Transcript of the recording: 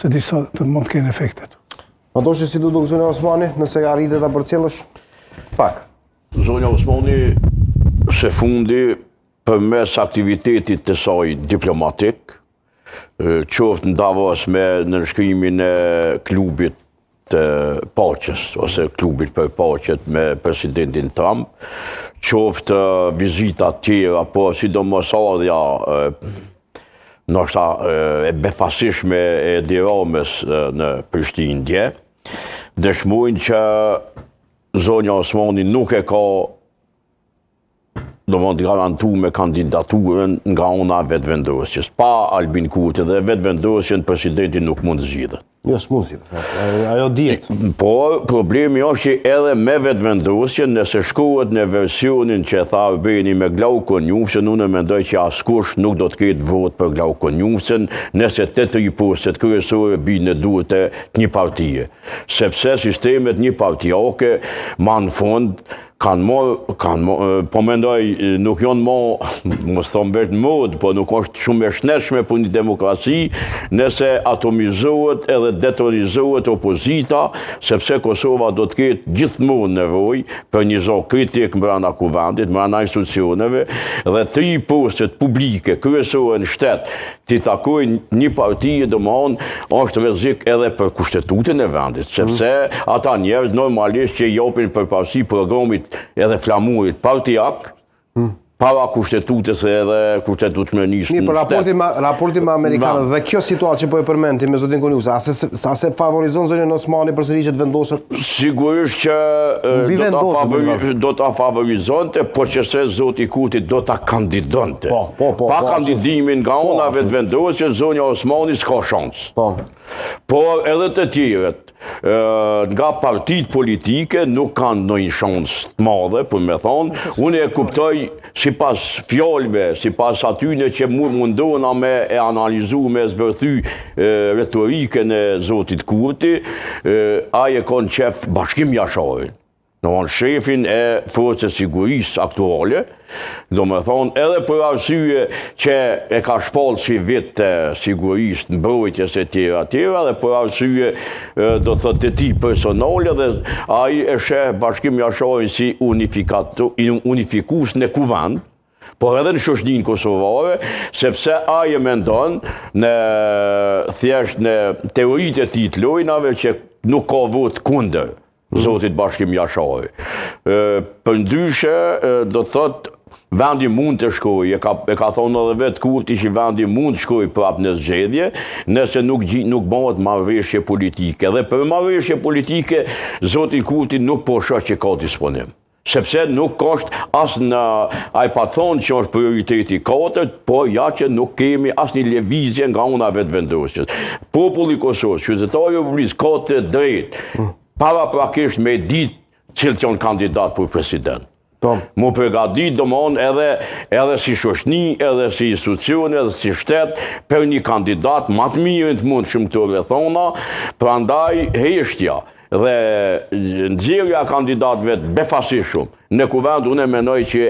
se disa të mund të kenë efektet. Ato që si du duk Zonja Osmani, nëse arritë ta përcjellësh? Pak. Zonja Osmani së fundi përmes aktivitetit të saj diplomatik, qoftë në Davos me nënshkrimin e klubit të paqes, ose klubit për paqet me presidentin Trump, qoftë vizitat tjera, po sidomos ardhja ndoshta e befasishme e Edi Ramës në Prishtinë dje, dëshmojnë që Zonja Osmani nuk e ka të garantu me kandidaturën nga ona vetëvendosjes. Pa Albin Kurti dhe vetëvendosjen presidenti nuk mund zgjidhet. Jo, s'mund zgjidhet. Ajo dihet. Por problemi është që edhe me vetëvendosjen, nëse shkohet në versionin që tha Albani me Glaukon Njufsen, unë mendoj që askush nuk do të ketë vot për Glaukon Njufsen, nëse të tri postet kryesore bijnë në duhet të një partie. Sepse sistemet një partijake, ma në fund, po mendoj, nuk jonë mos thonë vetë mod, po nuk është shumë e shnetshme për një demokraci, nëse atomizohet edhe detronizohet opozita, sepse Kosova do të ketë gjithmonë nevojë për një zog kritik mbrana kuvendit, mbrana institucioneve, dhe tri postet publike, kryesore në shtet, t'i takojnë një partije, domethënë është rrezik edhe për kushtetutën e vendit, sepse ata njerëz normalisht që japin përparësi programit edhe flamurit partijak, para kushtetutës edhe kushtetutshmërisë në shtet. Raporti me Amerikanët dhe kjo situatë që po e përmendti me zotin Konjusa, a se favorizon Zonjën Osmani përsëri që të vendoset? Sigurisht që do ta favorizonte, po që se zoti Kurti do ta kandidonte. Pa kandidimin nga ona vetëvendosje, Zonja Osmani s'ka shans. Por edhe të tjerët, nga partit politike nuk kanë ndonjë shans të madhe, për me thonë, unë e kuptoj sipas fjalëve, sipas atyne që mundohen me e analizu, me zbërthy retorikën e zotit Kurti, ai e ka në qef Bashkim Jasharin. Domethënë shefin e forcës sigurisë aktuale, domethënë edhe për arsye që e ka shpall si vit të sigurisë, mbrojtjes e tjera, dhe për arsye do thotë të tij personale, dhe ai e sheh Bashkim Jasharin si unifikues në kuvend, por edhe në shoqërinë kosovare, sepse ai e mendon në thjesht në teoritë e tij të lojnave që nuk ka vot kundër zotit Bashkim Jashari. Përndryshe, do thot, vendi mund të shkojë, e ka thonë edhe vetë Kurti që vendi mund të shkojë prapë në zgjedhje, nëse nuk bëhet marrëveshje politike. Dhe për marrëveshje politike, zoti Kurti nuk po shoh që ka disponim. Sepse nuk është as në ai pa thonë që është prioriteti 4, po ja që nuk kemi as një lëvizje nga ona vetëvendosjes. Populli i Kosovës, qytetari i Republikës ka të drejtë paraprakisht me ditë cilë që janë kandidat për president. Mu përgatit domethënë edhe si shoqëni, edhe si institucion, edhe si shtet, për një kandidat më të mirë të mundshëm këto rrethona, prandaj heshtja dhe nxjerrja e kandidatëve të befasishëm në kuvend, unë mendoj që